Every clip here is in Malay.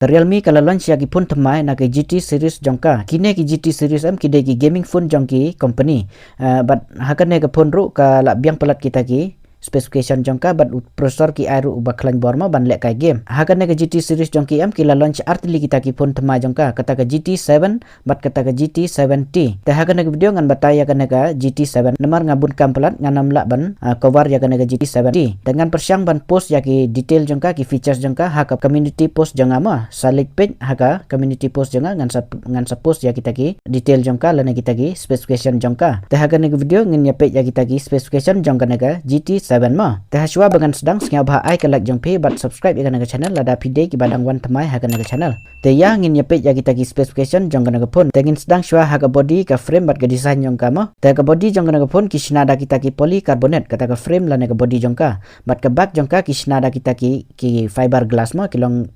Realme kalau launch yagi pun temai na ke GT series jongka. Kine ki GT series kide ki gaming phone jongki company. But hakan ne ke phone ru ka la biang pelat kita ki specification jongka but processor ki ai ru baklan borma ban lek kai game. Hakan ne ke GT series jongki kila launch artili kita ki phone temai jongka kata ke GT7 but kata ke GT7T. Te hakan ne ke video ngan bataya kan ne ke GT7 namar ngabun kam pelat nganam la ban cover ya kan ne ke GT7T. Dengan persyang ban post ya ki detail jongka ki features jongka haka community post jongama salik page haka community post jonga ngan sa post ya kita ki detail jongka lana kita ki specification jongka. Te hakan ne ke video ngin ya page ya kita ki specification jongka ne ke GT7 ma. Te haswa bangan sedang sengau bah ai ke like jongpe but subscribe ya kan ne ke channel lada pide ki badang wan temai hakan ne ke channel. Te ya ngin ya page ya kita ki specification jongka ne ke phone. Te ngin sedang shwa haka body ka frame but ke design jongka ma. Te ke body jongka ne ke phone ki sinada kita ki polycarbonate kata ke frame lana ke body jongka. But ke back jongka ki sinada kita ki fiber glass ma kilong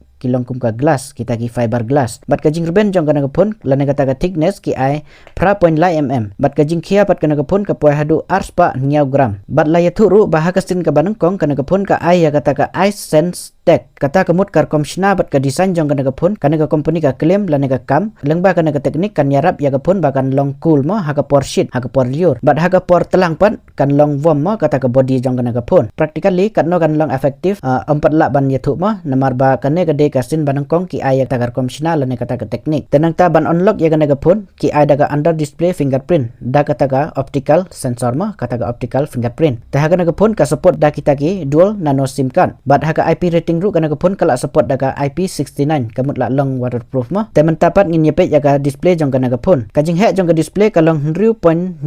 kum ka glass kita ki fiber glass bat ka jing ruben jong kana ka phone lane kata ka thickness ki ai pra point lai mm bat ka jing khia bat kana ka phone ka poi hadu arspa niau gram bat la yathu ru bahaka sin ka banang kong kana ka phone ka ai ya kata ka ice sense tech kata kemut kar komshna bat ka design jong kana ka phone kana ka company ka claim lane ka kam lengba kana ka teknik kan yarap ya ka phone bakan long cool mo ha ka por sheet ha ka por liur bat ha ka por telang pat kan long warm mo kata ka body jong kana ka phone practically kan no kan long effective empat la ban yathu mo namar ba kana ka de kasin banang kong ki ay tagar komshna lane kata ka teknik tenang ta ban unlock ya kana ka phone ki ay daga under display fingerprint da kata ka optical sensor mo kata ka optical fingerprint ta ha kana ka phone ka support da kita ki dual nano sim card bat ha ka IP rating ru kana ka phone kala support daga IP69 kamut la long waterproof mo te mentapat ngin yepe ya ka display jong kana ka phone ka jing he jong ka display ka long 0.9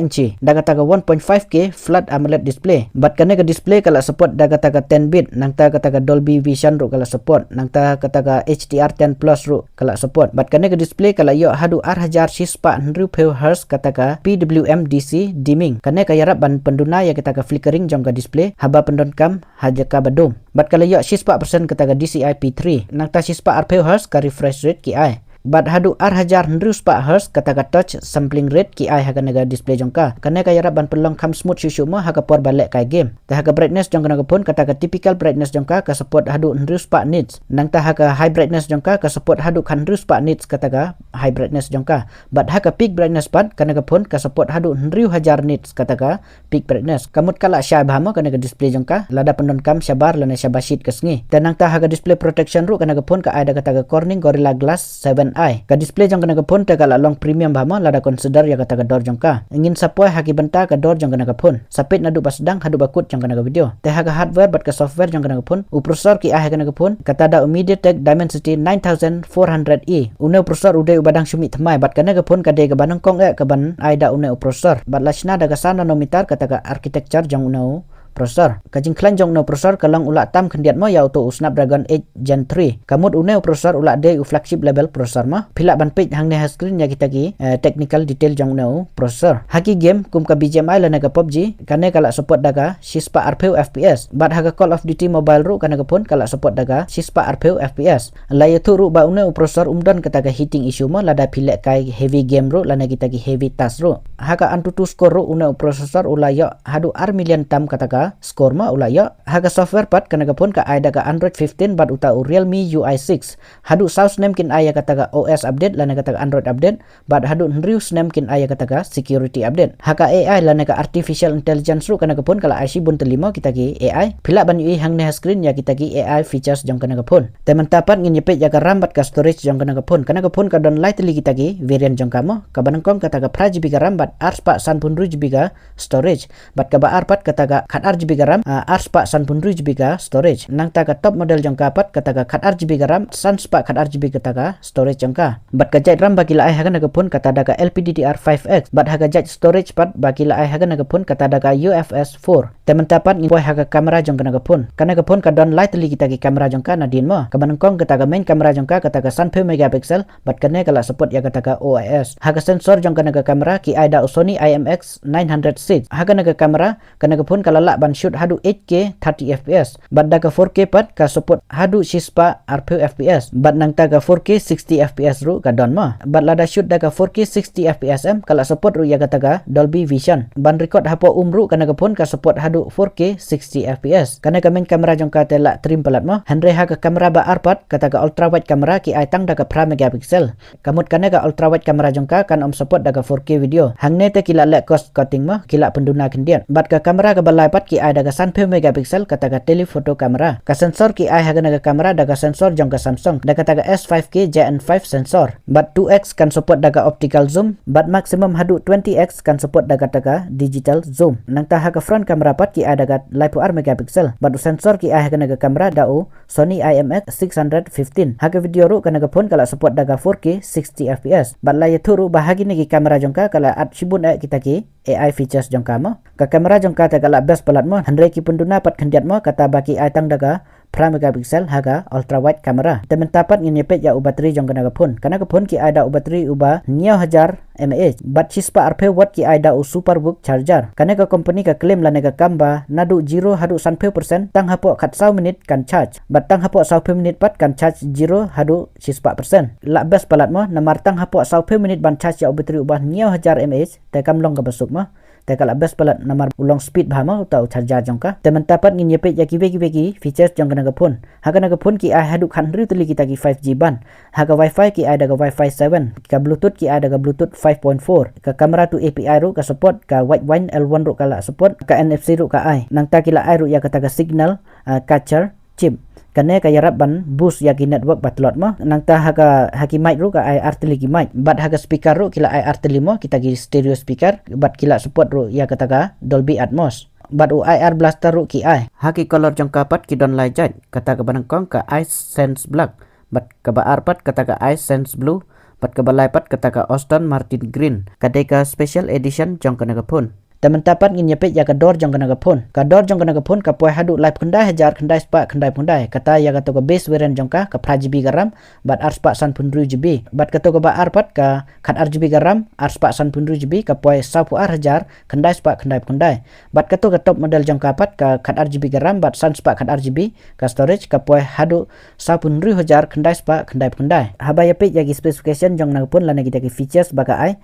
inci da kata ka 1.5K flat AMOLED display bat kana ka display kala support da kata ka 10 bit nang ta kata ka Dolby Vision ru kala support nang ta kata ka HDR10 plus ru kala support bat kana ka display kala yo hadu R1000 shispa 100 Hz kata ka PWM DC dimming kana ka yarap ban penduna ya kita ka flickering jong ka display haba pendon kam haja ka badum bat kala yo shispa persen kata ka DCI P3 nang ta shispa 40 Hz ka refresh rate ki ai bat hadu R1000 Hz kata ka touch sampling rate ki ai haga naga display jongka kana ka yarap ban pelong kam smooth shushu mo haga por balek kai game ta haga brightness jongka naga phone kata ka typical brightness jongka ka support hadu 100 nits nang ta haga high brightness jongka ka support hadu 100 nits kata ka high brightness jongka bat haga peak brightness pat kana ka phone ka support hadu 1000 nits kata ka peak brightness kamut kala sya bahamo kana ka display jongka lada pendon kam syabar lana syabashit kesngi tenang ta haga display protection ru kana ka phone ka ada kata ka Corning Gorilla Glass 7 ka display jong kana ka phone ta kala long premium bahama lada consider ya kata ka dor jongka ingin sapoi haki benta ka dor jong kana ka phone sapit nadu basdang hadu bakut jong kana ka video te haga hardware bat ka software jong kana ka phone u processor ki ah kana ka phone kata da MediaTek Dimensity 9400E une processor ude ubadang shumi thamai bat kana ka phone ka de ka banang kong ka ban ai da une processor bat lachna daga sana nanometer kata ka architecture jong une processor kajing klan jong no processor kalang ulak tam kendiat mo ya auto Snapdragon 8 Gen 3 kamut une processor ulak de flagship level processor ma pila ban page hang ne screen ya kita ki technical detail jong no processor haki game kum ka BGMI lana ka PUBG kane kala support daga shispa RPU FPS bat haga Call of Duty Mobile ru kana ka pun kala support daga shispa RPU FPS la yatu ru ba une processor umdan kata ka heating issue mo lada pilek kai heavy game ru lana kita ki heavy task ru haga Antutu score ru une processor ulaya hadu ar million tam kata ka skor ma ulaya haga software pat kana ka phone ka ai daga Android 15 bat uta Realme UI 6 hadu saus nem kin ai kata ka OS update lana kata ka Android update bat hadu nrius nem kin ai kata ka security update haga AI lana ka artificial intelligence ru kana ka phone kala IC bun telimo kita ki AI pila ban UI hang ne screen ya kita ki AI features jong kana ka phone teman tapat ngin yepe ya ka RAM bat ka storage jong kana ka phone ka don light li kita ki variant jong kamo ka banangkong kata ka 4GB ka RAM bat arspa 10GB ka storage bat ka ba arpat kata ka 4GB ka RAM arspa 10GB ka storage nang ta ka top model jong kapat kata ka 4GB ka RAM sanspa 4GB kata ka storage jong ka bat ka jait RAM bagi la ai haga naga phone kata daga LPDDR5X bat haga jait storage pat bagi la ai haga naga phone kata daga UFS 4 teman tapat ngin haga kamera jong kana ka phone ka don light li kita ki kamera jong ka nadin mo ka banangkong kata ka main kamera jong ka kata ka 10 megapixel bat kane kala support ya kata ka OIS haga sensor jong kana ka kamera ki ai da Sony IMX 906 haga naga kamera kana ka phone kala la ban shoot hadu 8K 30 fps but daga 4K pat ka support hadu shispa 40 fps but nang taga 4K 60 fps ru ka don ma but lada shoot daga 4K 60 fps kala support ru yaga taga Dolby Vision ban record hapo umru kana pun ka support hadu 4K 60 fps kana ka main kamera jongka tela trim pelat ma hanre ha ka kamera ba arpat kataga ultra wide kamera ki ai tang daga pra megapixel kamut kana ka ultra wide kamera jongka kan support daga 4K video hangne te kila le cost cutting ma kila penduna kendian but ka kamera ka balai pat ki ai daga 90 megapixel kataga telephoto kamera ka sensor ki ai haga naga kamera daga sensor jongka Samsung daga taga S5K JN5 sensor but 2x kan support daga optical zoom but maximum hadu 20x kan support daga taga digital zoom nang ta haga front kamera pat ki ai daga 5 megapixel but sensor ki ai haga naga kamera dau Sony IMX 615 haga video ru kana pun kala support daga 4K 60 fps but la yaturu bahagi nagi kamera jongka kala at shibun kita ki AI features jongka mo ka kamera jongka ta kala best pelat mo handre ki penduna pat kendiat mo kata baki ai tang daga pra megapixel haga ultra wide kamera temen tapat ngin yepet ya bateri jong kana pun ki ada bateri uba 9000 mAh but chispa RP watt ki ada superbook charger kana ka company ka claim la nega kamba nadu 0 hadu 100% tang hapo khat 100 minit kan charge but tang hapo 100 minit pat kan charge 0 hadu chispa persen la best palat mo namar tang hapo 100 minit ban charge ya bateri uba 9000 mAh te kam long ka basuk mo te kala best palat namar ulong speed bahama utau charger jongka temen tapat ngin yepet ya ki features jong kana pun haga naga pun ki ai hadu khan ri tuli kita ki 5G ban haga wifi ki ai daga wifi 7 ka bluetooth ki ai daga bluetooth 5.4 ka kamera tu API ru ka support ka wideband L1 ru kala support ka NFC ru ka ai nang ta kila ai ru ya kata ka signal catcher chip kane ka yarap ban boost ya ki network batlot mo nang ta haga haki mic ru ka ai artili ki mic but haga speaker ru kila ai artili mo kita ki stereo speaker but kila support ru ya kata ka Dolby Atmos but IR blaster ru ki ai haki color jongka pat ki don lai jat kata ka banangkong ka Ice Sense Black but ka ba arpat kata ka Ice Sense Blue but ka balai pat kata ka Aston Martin Green kadeka special edition jongka naga pun temen tapat ngin yepet ya ka dor jong kana pun ka dor jong kana pun ka poi hadu live khandai hajar khandai spa khandai pundai kata ya ka to ka base variant jong ka 5GB garam but arspa san pun 2GB but ka to ka ba arpat ka khat RGB garam arspa san pun 2GB ka poi 10 hajar khandai spa khandai pundai but ka to ka top model jong ka pat ka khat RGB garam but san spa khat RGB ka storage ka poi hadu 10 hajar khandai spa khandai pundai haba yepet ya ki specification jong na pun lana kita ki features baga ai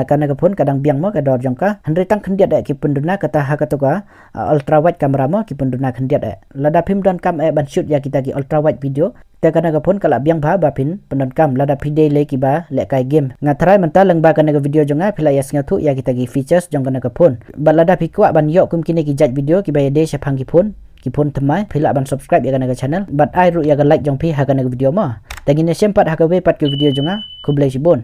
kana ka pun kadang biang mo ka dor jong ka handre tang dia ki penduna kata hakatoka ultra wide kamera mo ki penduna khandiat lada phim don kam ban shoot ya kita ki ultra wide video te kana ka phone kala biang bha ba phin pendon kam lada pide le ki ba le kai game ngathrai menta leng ba kana ka video jonga phila yas nga thu ya kita ki features jong kana ka phone ba lada phikwa ban yo kum kine ki judge video ki ba de se phang ki phone thamai phila ban subscribe ya kana ka channel but ai ru ya ka like jong phi ha kana ka video mo tagine sempat ha ka we pat ki video jonga kublai sibon